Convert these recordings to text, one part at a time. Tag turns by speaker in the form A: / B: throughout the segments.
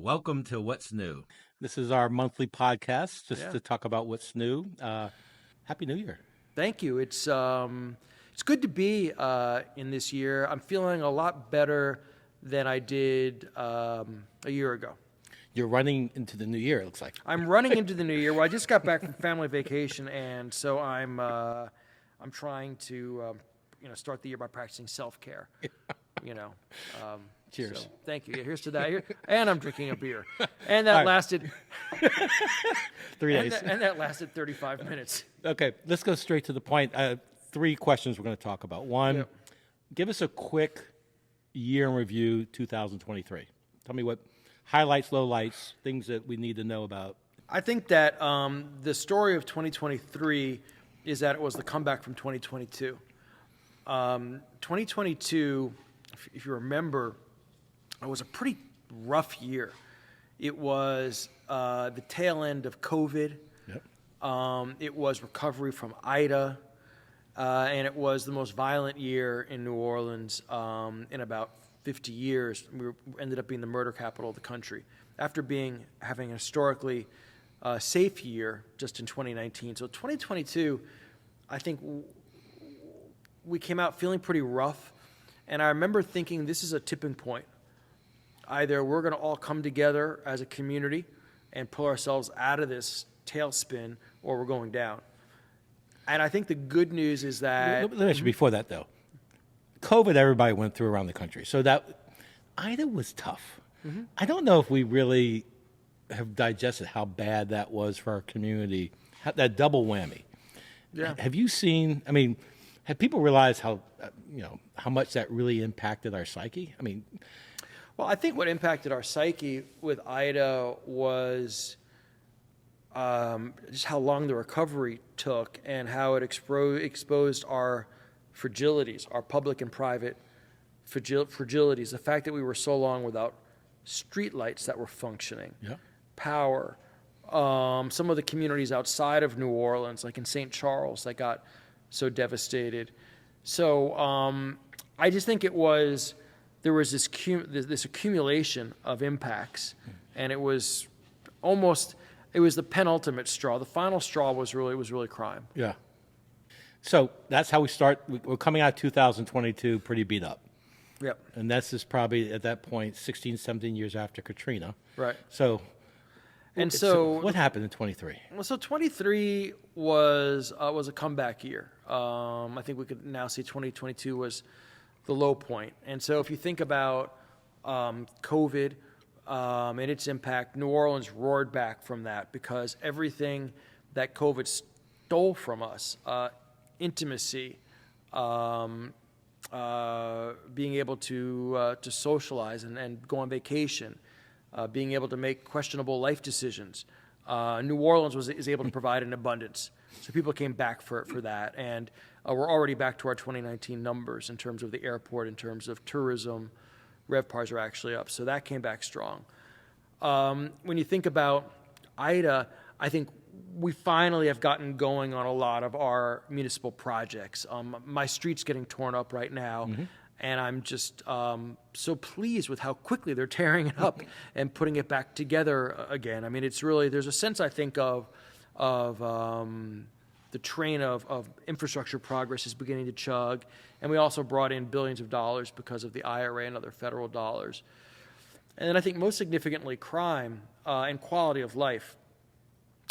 A: Welcome to What's New.
B: This is our monthly podcast just to talk about what's new. Happy New Year.
C: Thank you. It's good to be in this year. I'm feeling a lot better than I did a year ago.
B: You're running into the new year, it looks like.
C: I'm running into the new year. Well, I just got back from family vacation, and so I'm trying to start the year by practicing self-care.
B: Cheers.
C: So, thank you. Here's to that. And I'm drinking a beer. And that lasted
B: 3 days.
C: And that lasted 35 minutes.
B: Okay, let's go straight to the point. 3 questions we're going to talk about. One, give us a quick year in review 2023. Tell me what highlights, lowlights, things that we need to know about.
C: I think that the story of 2023 is that it was the comeback from 2022. 2022, if you remember, it was a pretty rough year. It was the tail end of COVID.
B: Yep.
C: It was recovery from Ida. And it was the most violent year in New Orleans in about 50 years. We ended up being the murder capital of the country after having a historically safe year just in 2019. So 2022, I think we came out feeling pretty rough. And I remember thinking this is a tipping point. Either we're going to all come together as a community and pull ourselves out of this tailspin, or we're going down. And I think the good news is that...
B: Let me ask you before that, though. COVID, everybody went through around the country. So that Ida was tough. Mm-hmm. I don't know if we really have digested how bad that was for our community, that double whammy.
C: Yeah.
B: Have you seen, have people realized how much that really impacted our psyche?
C: Well, I think what impacted our psyche with Ida was just how long the recovery took and how it exposed our fragilities, our public and private fragilities. The fact that we were so long without streetlights that were functioning, power. Some of the communities outside of New Orleans, like in St. Charles, that got so devastated. So I just think there was this accumulation of impacts, and it was the penultimate straw. The final straw was really crime.
B: Yeah. So that's how we start. We're coming out 2022 pretty beat up.
C: Yep.
B: And that's just probably at that point 16, 17 years after Katrina.
C: Right.
B: So what happened in 23?
C: Well, so 23 was a comeback year. I think we could now see 2022 was the low point. And so if you think about COVID and its impact, New Orleans roared back from that because everything that COVID stole from us, intimacy, being able to socialize and go on vacation, being able to make questionable life decisions. New Orleans is able to provide an abundance. So people came back for that. And we're already back to our 2019 numbers in terms of the airport, in terms of tourism. RevPARs are actually up. So that came back strong. When you think about Ida, I think we finally have gotten going on a lot of our municipal projects. My street's getting torn up right now. Mm-hmm. And I'm just so pleased with how quickly they're tearing it up and putting it back together again. It's really, there's a sense, I think, of the train of infrastructure progress is beginning to chug. And we also brought in billions of dollars because of the IRA and other federal dollars. And then I think most significantly, crime and quality of life.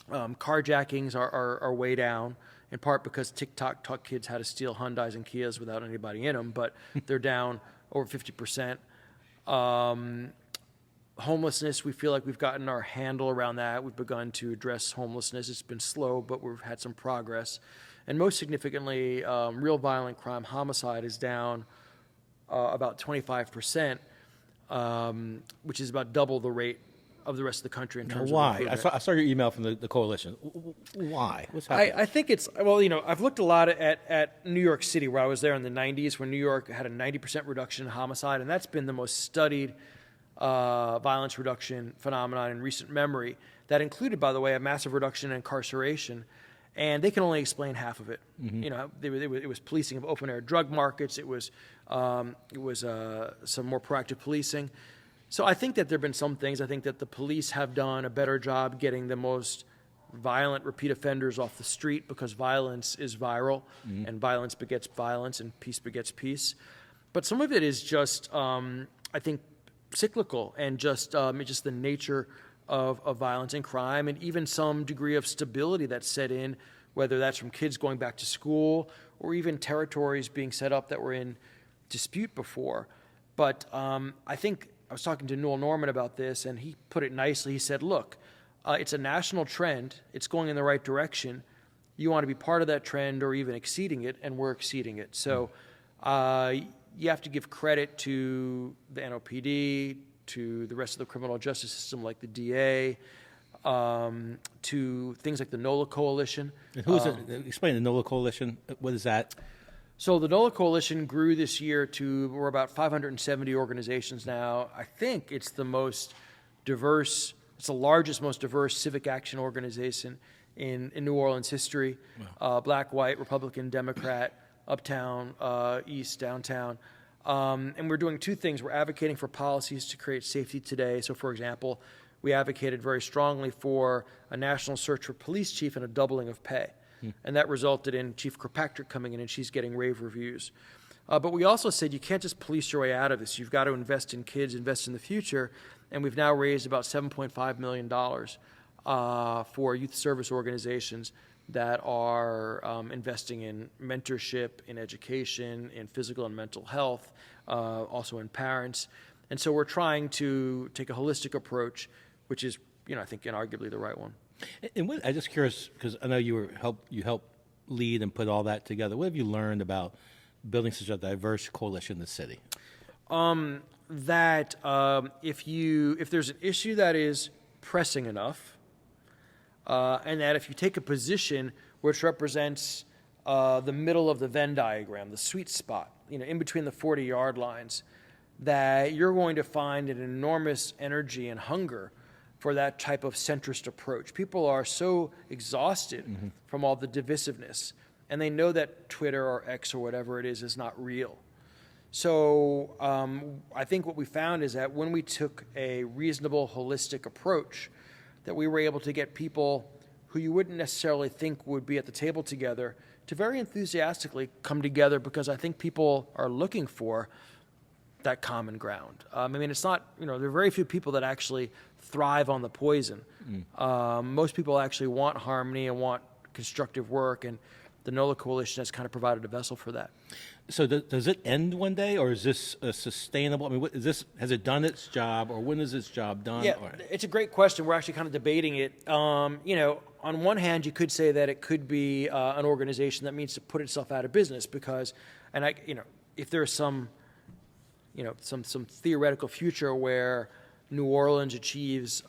C: Carjackings are way down, in part because TikTok taught kids how to steal Hyundais and Kias without anybody in them, but they're down over 50%. Homelessness, we feel like we've gotten our handle around that. We've begun to address homelessness. It's been slow, but we've had some progress. And most significantly, real violent crime, homicide, is down about 25%, which is about double the rate of the rest of the country in terms of improvement.
B: I saw your email from the coalition. Why? What's happening?
C: I think it's, I've looked a lot at New York City, where I was there in the 90s, when New York had a 90% reduction in homicide, and that's been the most studied violence reduction phenomenon in recent memory. That included, by the way, a massive reduction in incarceration, and they can only explain half of it. Mm-hmm. It was policing of open-air drug markets. It was some more proactive policing. So I think that there have been some things. I think that the police have done a better job getting the most violent repeat offenders off the street, because violence is viral, and violence begets violence, and peace begets peace. But some of it is just, I think, cyclical, and just the nature of violence and crime, and even some degree of stability that's set in, whether that's from kids going back to school or even territories being set up that were in dispute before. But I think I was talking to Newell Norman about this, and he put it nicely. He said, look, it's a national trend. It's going in the right direction. You want to be part of that trend or even exceeding it, and we're exceeding it. So you have to give credit to the NOPD, to the rest of the criminal justice system like the DA, to things like the NOLA Coalition.
B: And who is it? Explain the NOLA Coalition. What is that?
C: So the NOLA Coalition grew this year to, we're about 570 organizations now. I think it's the most diverse, it's the largest, most diverse civic action organization in New Orleans history. Wow. Black, white, Republican, Democrat, uptown, east, downtown. And we're doing two things. We're advocating for policies to create safety today. So, for example, we advocated very strongly for a national search for police chief and a doubling of pay. And that resulted in Chief Kirkpatrick coming in, and she's getting rave reviews. But we also said you can't just police your way out of this. You've got to invest in kids, invest in the future. And we've now raised about $7.5 million for youth service organizations that are investing in mentorship, in education, in physical and mental health, also in parents. And so we're trying to take a holistic approach, which is, I think, inarguably the right one.
B: And I'm just curious, because I know you helped lead and put all that together. What have you learned about building such a diverse coalition in the city?
C: That if there's an issue that is pressing enough, and that if you take a position which represents the middle of the Venn diagram, the sweet spot, in between the 40-yard lines, that you're going to find an enormous energy and hunger for that type of centrist approach. People are so exhausted from all the divisiveness, and they know that Twitter or X or whatever it is not real. So I think what we found is that when we took a reasonable, holistic approach, that we were able to get people who you wouldn't necessarily think would be at the table together to very enthusiastically come together, because I think people are looking for that common ground. It's not, there are very few people that actually thrive on the poison. Most people actually want harmony and want constructive work, and the NOLA Coalition has kind of provided a vessel for that.
B: So does it end one day, or is this sustainable? Has it done its job, or when is its job done?
C: Yeah, it's a great question. We're actually kind of debating it. On one hand, you could say that it could be an organization that means to put itself out of business, because, if there's some theoretical future where New Orleans achieves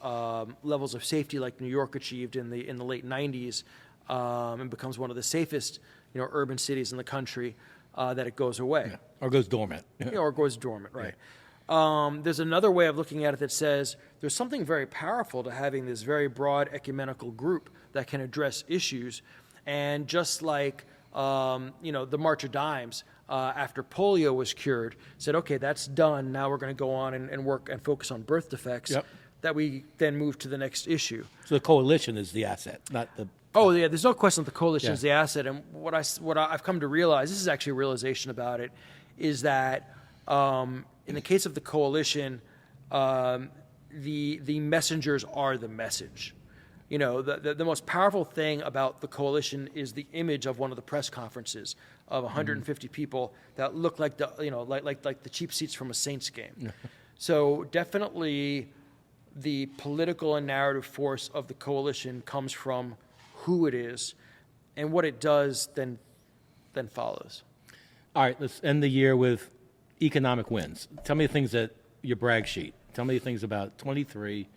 C: levels of safety like New York achieved in the late 90s, and becomes one of the safest urban cities in the country, that it goes away.
B: Yeah. Or goes dormant.
C: Or goes dormant, right. Yeah. There's another way of looking at it that says there's something very powerful to having this very broad ecumenical group that can address issues. And just like the March of Dimes, after polio was cured, said, okay, that's done. Now we're going to go on and work and focus on birth defects.
B: Yep.
C: That we then move to the next issue.
B: So the coalition is the asset, not the...
C: Oh, yeah, there's no question that the coalition is the asset. And what I've come to realize, this is actually a realization about it, is that in the case of the coalition, the messengers are the message. The most powerful thing about the coalition is the image of one of the press conferences of 150 people that look like like the cheap seats from a Saints game. So definitely the political and narrative force of the coalition comes from who it is, and what it does then follows.
B: All right, let's end the year with economic wins. Tell me the things that your brag sheet. Tell me the things about 23.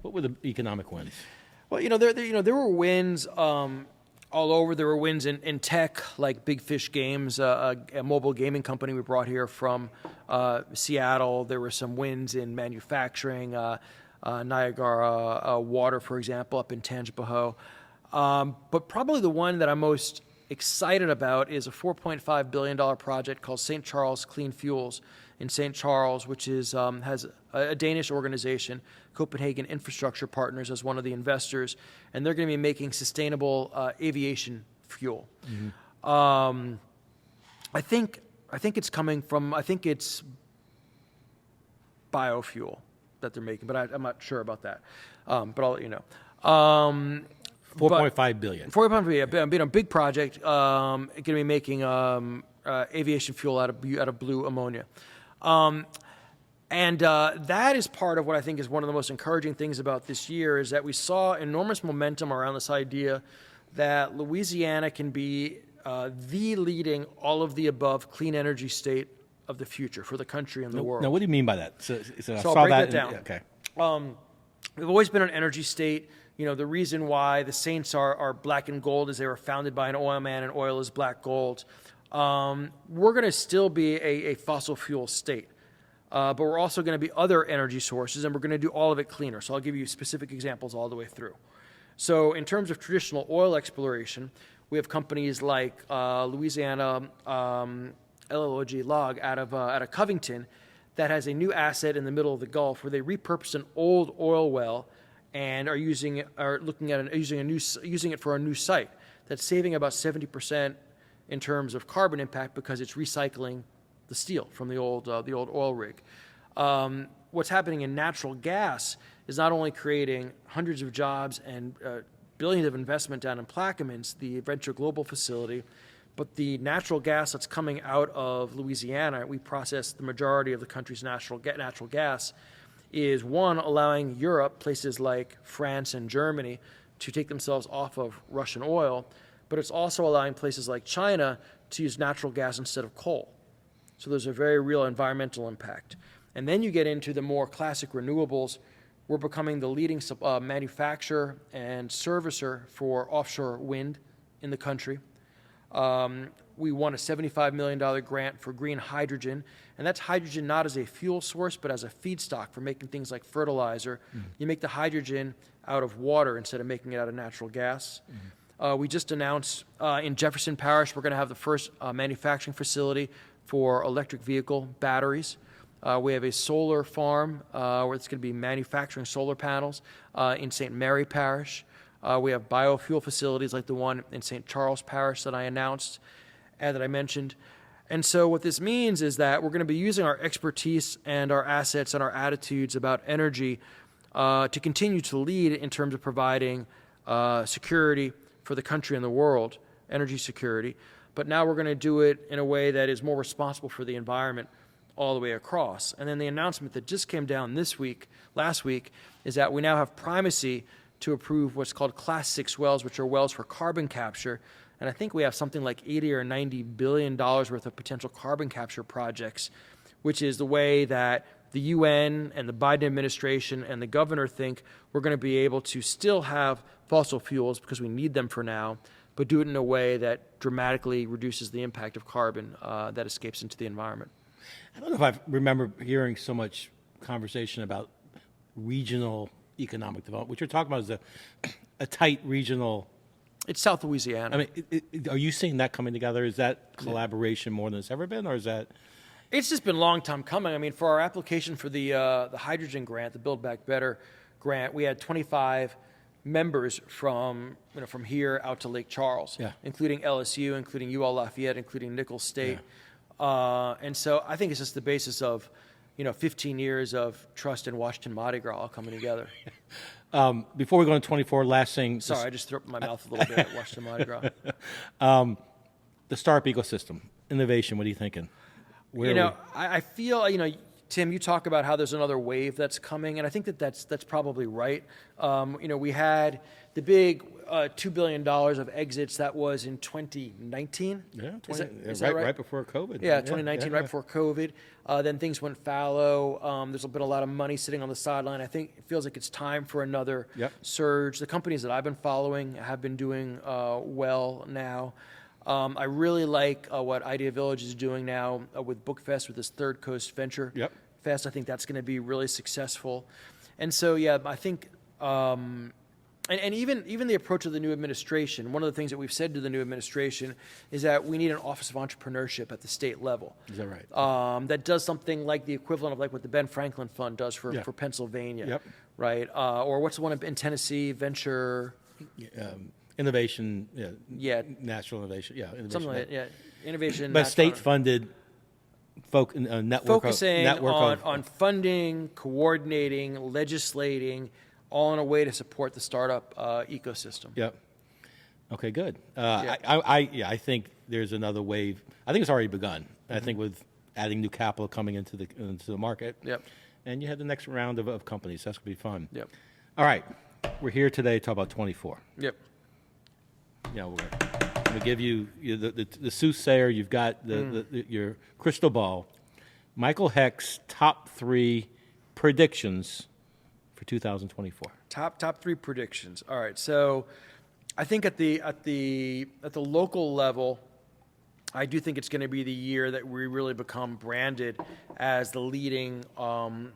B: What were the economic wins?
C: Well, there were wins all over. There were wins in tech, like Big Fish Games, a mobile gaming company we brought here from Seattle. There were some wins in manufacturing, Niagara Water, for example, up in Tangipahoa. But probably the one that I'm most excited about is a $4.5 billion project called St. Charles Clean Fuels in St. Charles, which is has a Danish organization, Copenhagen Infrastructure Partners, as one of the investors, and they're going to be making sustainable aviation fuel. I think it's coming from, I think it's biofuel that they're making, but I'm not sure about that. But I'll let you know.
B: 4.5 billion.
C: 4.5 billion, being a big project, going to be making aviation fuel out of blue ammonia. And that is part of what I think is one of the most encouraging things about this year, is that we saw enormous momentum around this idea that Louisiana can be the leading all-of-the-above clean energy state of the future for the country and the world.
B: Now, what do you mean by that? So
C: I'll break that down.
B: Okay.
C: We've always been an energy state. You know, the reason why the Saints are black and gold is they were founded by an oil man, and oil is black gold. We're going to still be a fossil fuel state. But we're also going to be other energy sources, and we're going to do all of it cleaner. So I'll give you specific examples all the way through. So in terms of traditional oil exploration, we have companies like Louisiana LLOG Log out of Covington that has a new asset in the middle of the Gulf where they repurposed an old oil well and are using it for a new site that's saving about 70% in terms of carbon impact because it's recycling the steel from the old oil rig. What's happening in natural gas is not only creating hundreds of jobs and billions of investment down in Plaquemines, the Venture Global facility, but the natural gas that's coming out of Louisiana, we process the majority of the country's natural gas, is one, allowing Europe, places like France and Germany, to take themselves off of Russian oil, but it's also allowing places like China to use natural gas instead of coal. So there's a very real environmental impact. And then you get into the more classic renewables. We're becoming the leading manufacturer and servicer for offshore wind in the country. We won a $75 million grant for green hydrogen, and that's hydrogen not as a fuel source, but as a feedstock for making things like fertilizer. You make the hydrogen out of water instead of making it out of natural gas. We just announced in Jefferson Parish, we're going to have the first manufacturing facility for electric vehicle batteries. We have a solar farm where it's going to be manufacturing solar panels in St. Mary Parish. We have biofuel facilities like the one in St. Charles Parish that I announced and that I mentioned. And so what this means is that we're going to be using our expertise and our assets and our attitudes about energy to continue to lead in terms of providing security for the country and the world, energy security. But now we're going to do it in a way that is more responsible for the environment all the way across. And then the announcement that just came down last week, is that we now have primacy to approve what's called Class 6 wells, which are wells for carbon capture. And I think we have something like $80 or $90 billion worth of potential carbon capture projects, which is the way that the UN and the Biden administration and the governor think we're going to be able to still have fossil fuels because we need them for now, but do it in a way that dramatically reduces the impact of carbon that escapes into the environment.
B: I don't know if I remember hearing so much conversation about regional economic development. What you're talking about is a tight regional.
C: It's South Louisiana.
B: I mean, are you seeing that coming together? Is that collaboration more than it's ever been, or is that?
C: It's just been a long time coming. I mean, for our application for the hydrogen grant, the Build Back Better grant, we had 25 members from here out to Lake Charles, including LSU, including UL Lafayette, including Nichols State. And so I think it's just the basis of 15 years of trust in Washington Mardi Gras all coming together.
B: Before we go into 24, last thing.
C: Sorry, I just threw up my mouth a little bit at Washington Mardi Gras.
B: The startup ecosystem, innovation, what are you thinking?
C: I feel, Tim, you talk about how there's another wave that's coming, and I think that's probably right. We had the big $2 billion of exits. That was in 2019.
B: Yeah,
C: is that right?
B: Right before COVID.
C: Yeah, 2019, right before COVID. Then things went fallow. There's been a lot of money sitting on the sideline. I think it feels like it's time for another surge. The companies that I've been following have been doing well now. I really like what Idea Village is doing now with BookFest, with this Third Coast Venture Fest. I think that's going to be really successful. And so, I think And even the approach of the new administration, one of the things that we've said to the new administration is that we need an Office of Entrepreneurship at the state level.
B: Is that right?
C: That does something like the equivalent of like what the Ben Franklin Fund does for Pennsylvania,
B: Yep.
C: right? Or what's the one in Tennessee, Venture?
B: Innovation,
C: Yeah.
B: national innovation, innovation.
C: Something like that, yeah. Innovation.
B: But
C: National-
B: state-funded network
C: Focusing
B: network
C: on funding, coordinating, legislating, all in a way to support the startup ecosystem.
B: Yep. Okay, good. I think there's another wave. I think it's already begun. I think with adding new capital coming into the market.
C: Yep.
B: And you have the next round of companies. That's going to be fun.
C: Yep.
B: All right. We're here today to talk about 24.
C: Yep.
B: Yeah, we're going to give you the soothsayer. You've got your crystal ball. Michael Hecht's top 3 predictions for 2024.
C: Top 3 predictions. All right. So, I think at the local level, I do think it's going to be the year that we really become branded as the leading all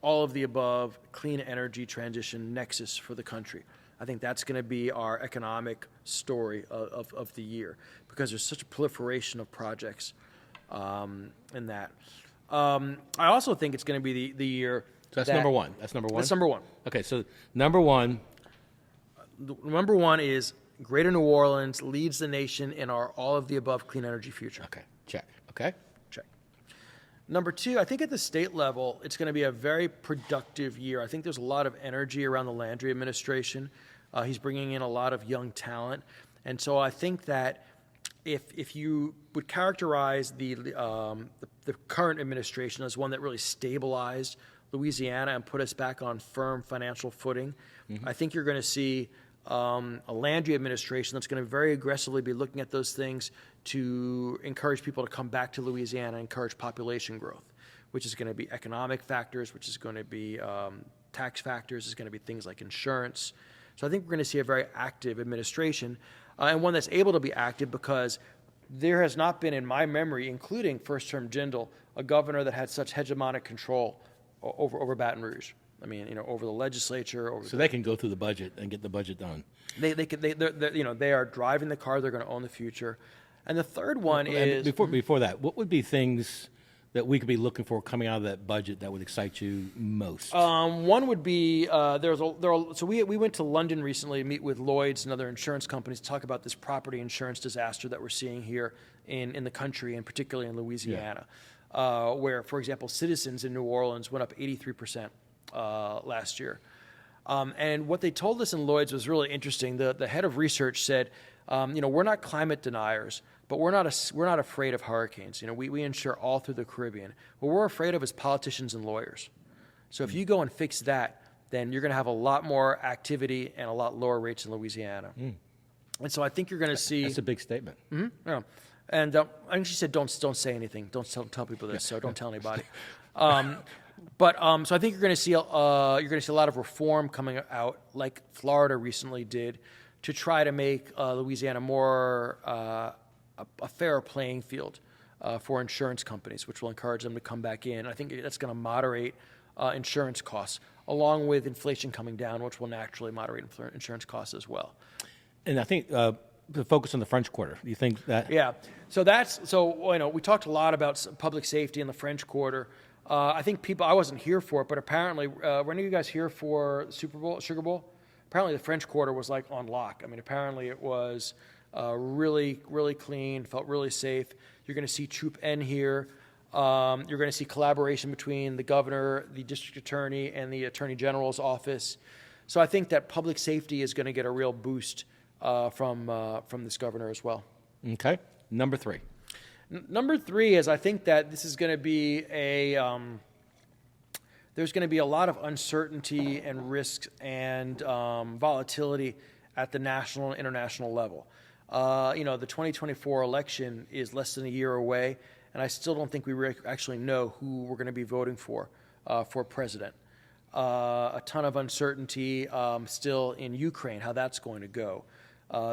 C: of the above clean energy transition nexus for the country. I think that's going to be our economic story of the year because there's such a proliferation of projects in that. I also think it's going to be the year.
B: So that's number one. That's number one?
C: That's number one.
B: Okay, so number one.
C: Number one is Greater New Orleans leads the nation in our all of the above clean energy future.
B: Okay, check. Okay.
C: Check. Number 2, I think at the state level, it's going to be a very productive year. I think there's a lot of energy around the Landry administration. He's bringing in a lot of young talent. And so I think that if you would characterize the current administration as one that really stabilized Louisiana and put us back on firm financial footing, I think you're going to see a Landry administration that's going to very aggressively be looking at those things to encourage people to come back to Louisiana, encourage population growth, which is going to be economic factors, which is going to be tax factors, is going to be things like insurance. So I think we're going to see a very active administration and one that's able to be active because there has not been in my memory, including first-term Jindal, a governor that had such hegemonic control over Baton Rouge. I mean, over the legislature.
B: So they can go through the budget and get the budget done.
C: They are driving the car. They're going to own the future. And the third one is
B: before that. What would be things that we could be looking for coming out of that budget that would excite you most?
C: One would be so we went to London recently to meet with Lloyd's and other insurance companies to talk about this property insurance disaster that we're seeing here in the country and particularly in Louisiana, where, for example, Citizens in New Orleans went up 83%. Last year. And what they told us in Lloyd's was really interesting. The head of research said, we're not climate deniers, but we're not afraid of hurricanes. We insure all through the Caribbean. What we're afraid of is politicians and lawyers. So if you go and fix that, then you're going to have a lot more activity and a lot lower rates in Louisiana. And so I think you're going to see...
B: That's a big statement.
C: Mm-hmm, yeah. And I think she said, don't say anything. Don't tell people this, so don't tell anybody. But so I think you're going to see a lot of reform coming out, like Florida recently did, to try to make Louisiana more a fair playing field for insurance companies, which will encourage them to come back in. I think that's going to moderate insurance costs, along with inflation coming down, which will naturally moderate insurance costs as well.
B: And I think the focus on the French Quarter. Do you think that?
C: Yeah. So we talked a lot about public safety in the French Quarter. I think I wasn't here for it, but apparently, were any of you guys here for the Sugar Bowl? Apparently the French Quarter was like on lock. I mean, apparently it was really, really clean, felt really safe. You're going to see Troop N here. You're going to see collaboration between the governor, the district attorney, and the attorney general's office. So I think that public safety is going to get a real boost from this governor as well.
B: Okay. Number 3.
C: Number 3 is I think that this is going to be there's going to be a lot of uncertainty and risks and volatility at the national and international level. The 2024 election is less than a year away, and I still don't think we actually know who we're going to be voting for president. A ton of uncertainty still in Ukraine, how that's going to go.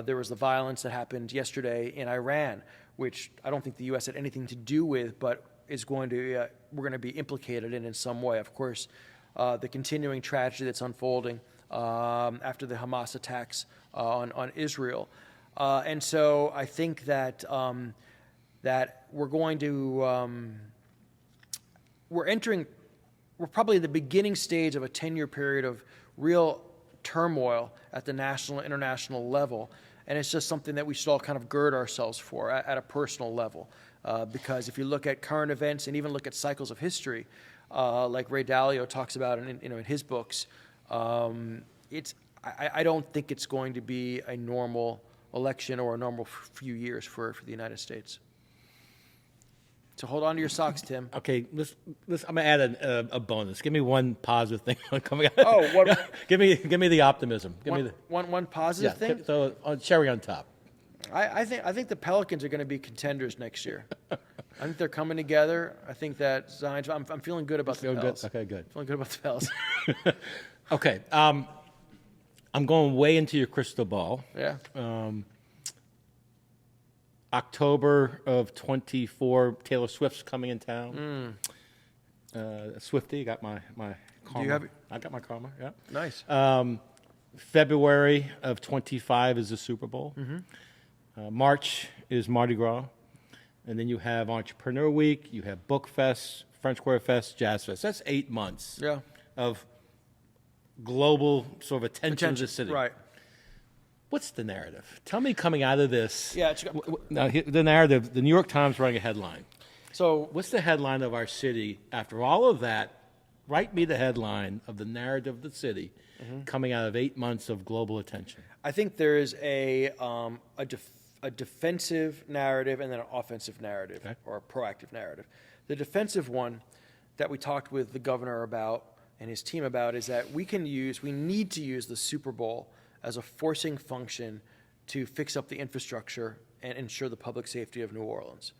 C: There was the violence that happened yesterday in Iran, which I don't think the U.S. had anything to do with, but is we're going to be implicated in some way. Of course, the continuing tragedy that's unfolding after the Hamas attacks on Israel. And so I think that that we're going to we're probably at the beginning stage of a 10-year period of real turmoil at the national and international level. And it's just something that we should all kind of gird ourselves for at a personal level. Because if you look at current events and even look at cycles of history, like Ray Dalio talks about in his books, I don't think it's going to be a normal election or a normal few years for the United States. So hold on to your socks, Tim.
B: Okay, I'm gonna add a bonus. Give me one positive thing coming out.
C: Oh, what?
B: give me the optimism.
C: One positive thing.
B: So cherry on top.
C: I think the Pelicans are going to be contenders next year. I think they're coming together. I think that Zion's. I'm feeling good about the Pels.
B: Okay, good.
C: Feeling good about the Pels.
B: Okay, I'm going way into your crystal ball.
C: Yeah.
B: October of 24, Taylor Swift's coming in town. Swiftie, got my karma.
C: Do you have it?
B: I got my karma, yeah.
C: Nice.
B: February of 25 is the Super Bowl. March is Mardi Gras. And then you have Entrepreneur Week, you have Book Fest, French Quarter Fest, Jazz Fest. That's 8 months of global sort of attention to the city.
C: Right.
B: What's the narrative? Tell me, coming out of this.
C: Yeah.
B: Now, the narrative, the New York Times running a headline.
C: So
B: What's the headline of our city after all of that? Write me the headline of the narrative of the city coming out of 8 months of global attention.
C: I think there is a defensive narrative and then an offensive narrative, or a proactive narrative. The defensive one that we talked with the governor about and his team about is that we need to use the Super Bowl as a forcing function to fix up the infrastructure and ensure the public safety of New Orleans.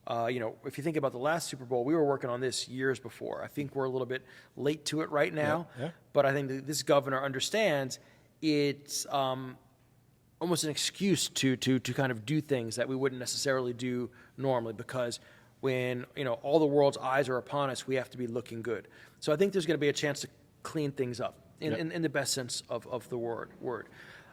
C: If you think about the last Super Bowl, we were working on this years before. I think we're a little bit late to it right now, but I think that this governor understands it's almost an excuse to kind of do things that we wouldn't necessarily do normally, because when all the world's eyes are upon us, we have to be looking good. So I think there's going to be a chance to clean things up in the best sense of the word.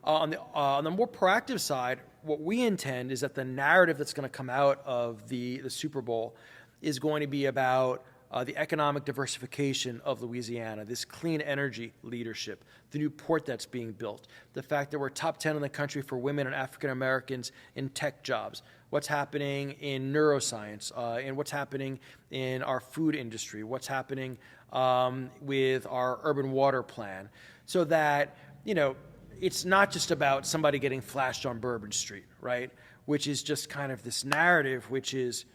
C: On the more proactive side, what we intend is that the narrative that's going to come out of the Super Bowl is going to be about the economic diversification of Louisiana, this clean energy leadership, the new port that's being built, the fact that we're top 10 in the country for women and African Americans in tech jobs, what's happening in neuroscience, and what's happening in our food industry, what's happening with our urban water plan, so that, it's not just about somebody getting flashed on Bourbon Street, right? Which is just kind of this narrative which is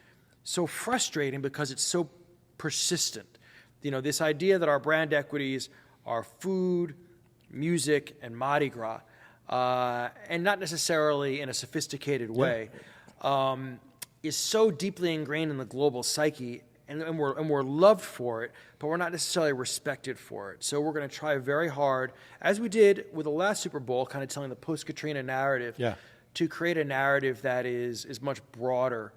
C: so frustrating because it's so persistent. This idea that our brand equities are food, music, and Mardi Gras, and not necessarily in a sophisticated way, is so deeply ingrained in the global psyche, and we're loved for it, but we're not necessarily respected for it. So we're going to try very hard, as we did with the last Super Bowl, kind of telling the post-Katrina narrative, to create a narrative that is much broader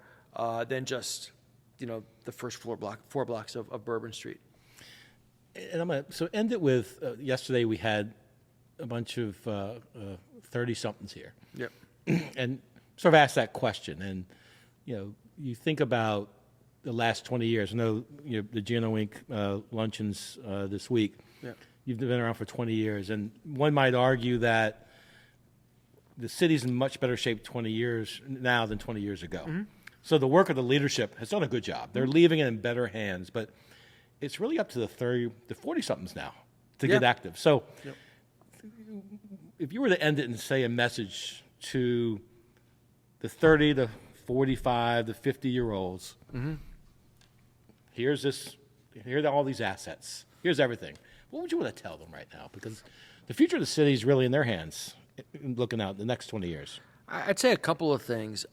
C: than just the first four blocks of Bourbon Street.
B: And I'm going to end it with yesterday we had a bunch of 30-somethings here.
C: Yep.
B: And sort of asked that question. And, you think about the last 20 years. I know the Gino Inc. Luncheons this week.
C: Yep.
B: You've been around for 20 years. And one might argue that the city's in much better shape 20 years now than 20 years ago. So the work of the leadership has done a good job. They're leaving it in better hands, but it's really up to the 40-somethings now to get active. So if you were to end it and say a message to the 30, the 45, the 50-year-olds, here are all these assets. Here's everything. What would you want to tell them right now? Because the future of the city is really in their hands, looking out the next 20 years.
C: I'd say a couple of things.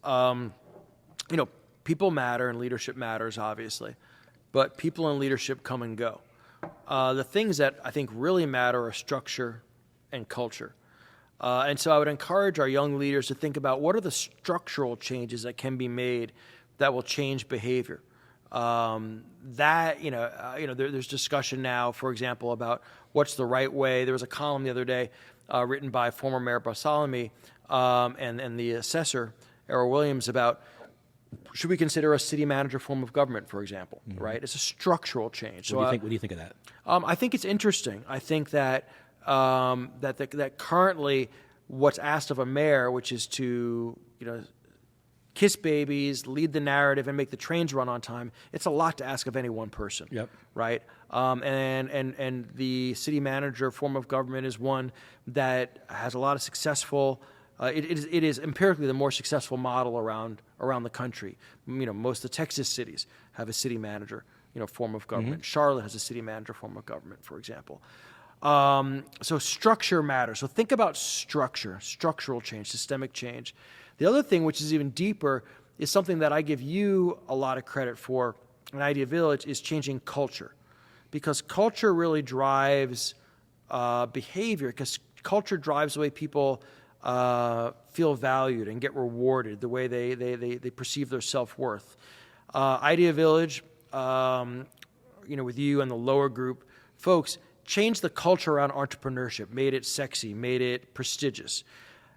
C: People matter and leadership matters, obviously, but people and leadership come and go. The things that I think really matter are structure and culture. And so I would encourage our young leaders to think about what are the structural changes that can be made that will change behavior. There's discussion now, for example, about what's the right way. There was a column the other day written by former Mayor Bartholomew and the assessor, Errol Williams, about should we consider a city manager form of government, for example, right? It's a structural change.
B: What do you think of that?
C: I think it's interesting. I think that that currently what's asked of a mayor, which is to kiss babies, lead the narrative, and make the trains run on time, it's a lot to ask of any one person.
B: Yep.
C: Right? And the city manager form of government is one that has a lot of successful. It is empirically the more successful model around the country. Most of the Texas cities have a city manager, form of government. Charlotte has a city manager form of government, for example. So structure matters. So think about structural change, systemic change. The other thing, which is even deeper, is something that I give you a lot of credit for in Idea Village, is changing culture. Because culture really drives behavior, because culture drives the way people feel valued and get rewarded, the way they perceive their self-worth. Idea Village, with you and the lower group folks, changed the culture around entrepreneurship, made it sexy, made it prestigious.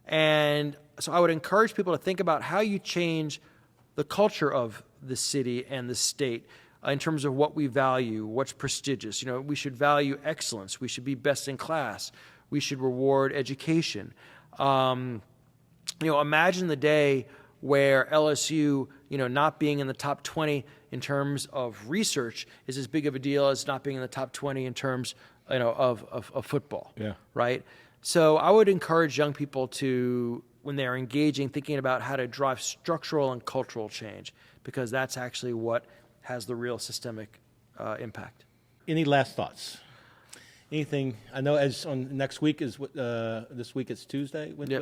C: And so I would encourage people to think about how you change the culture of the city and the state in terms of what we value, what's prestigious. We should value excellence. We should be best in class. We should reward education. Imagine the day where LSU, not being in the top 20 in terms of research is as big of a deal as not being in the top 20 in terms, of football.
B: Yeah.
C: Right? So I would encourage young people to, when they're engaging, thinking about how to drive structural and cultural change, because that's actually what has the real systemic impact.
B: Any last thoughts? Anything? I know as on next week is this week it's Tuesday.
C: Yeah.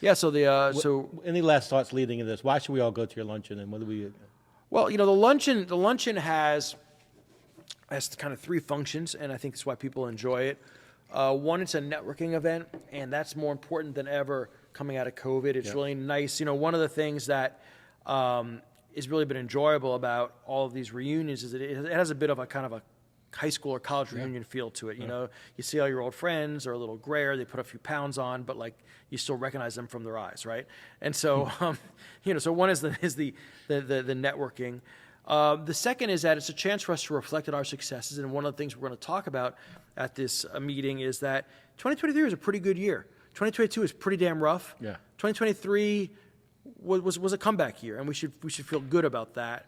C: Yeah. So
B: any last thoughts leading into this? Why should we all go to your luncheon, and what do we?
C: Well, the luncheon has kind of three functions, and I think that's why people enjoy it. One, it's a networking event, and that's more important than ever coming out of COVID. It's really nice. One of the things that has really been enjoyable about all of these reunions is that it has a bit of a kind of a high school or college reunion feel to it. You see all your old friends are a little grayer, they put a few pounds on, but you still recognize them from their eyes, right? And so, so one is the networking. The second is that it's a chance for us to reflect on our successes, and one of the things we're going to talk about at this meeting is that 2023 was a pretty good year. 2022 is pretty damn rough.
B: Yeah.
C: 2023 was a comeback year, and we should feel good about that.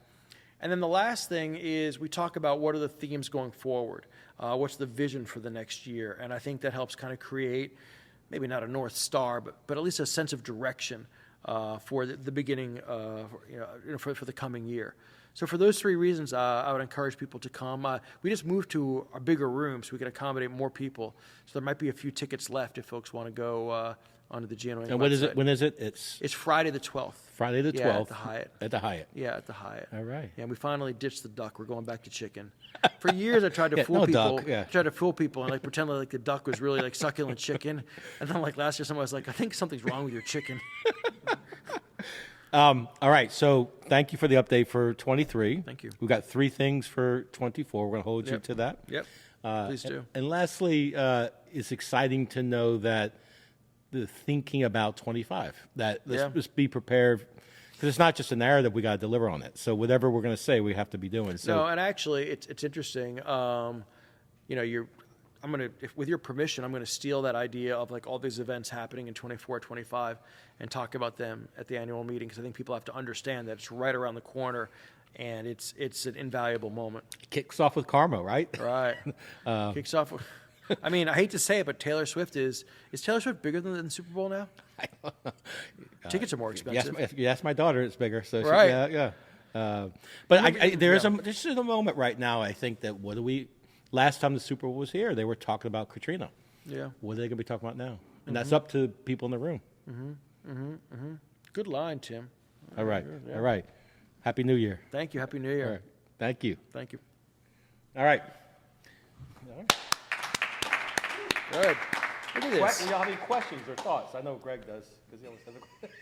C: And then the last thing is we talk about what are the themes going forward. What's the vision for the next year? And I think that helps kind of create maybe not a North Star, but at least a sense of direction for the beginning, for the coming year. So for those three reasons, I would encourage people to come. We just moved to a bigger room so we can accommodate more people. So there might be a few tickets left if folks want to go onto the GNOA website.
B: And what is it? When is it? It's
C: Friday the 12th.
B: Friday the 12th.
C: Yeah, at the Hyatt.
B: At the Hyatt.
C: Yeah, at the Hyatt.
B: All right.
C: Yeah, and we finally ditched the duck. We're going back to chicken. For years, I tried to fool
B: no
C: people.
B: duck, yeah.
C: Tried to fool people and pretend the duck was really succulent chicken. And then last year, somebody was like, "I think something's wrong with your chicken."
B: All right. So thank you for the update for 23.
C: Thank you.
B: We've got 3 things for 24. We're going to hold you to that.
C: Yep. Please do.
B: And lastly, it's exciting to know that the thinking about 25, that let's just be prepared, because it's not just a narrative, we got to deliver on it. So whatever we're going to say, we have to be doing. So
C: no, and actually, it's interesting. With your permission, I'm going to steal that idea of all these events happening in 24, 25 and talk about them at the annual meeting, because I think people have to understand that it's right around the corner and it's an invaluable moment.
B: Kicks off with Karma, right?
C: Right. Kicks off with, I hate to say it, but Taylor Swift is Taylor Swift bigger than the Super Bowl now? Tickets are more expensive.
B: If you ask my daughter, it's bigger. So
C: right.
B: Yeah. But there's a moment right now, I think, that last time the Super Bowl was here, they were talking about Katrina.
C: Yeah.
B: What are they going to be talking about now? And that's up to people in the room.
C: Good line, Tim.
B: All right.
C: Yeah.
B: All right. Happy New Year.
C: Thank you. Happy New Year.
B: All right. Thank you.
C: Thank you.
B: All right.
C: Good. Look at this.
B: Do y'all have any questions or thoughts? I know Greg does, because he always has a question.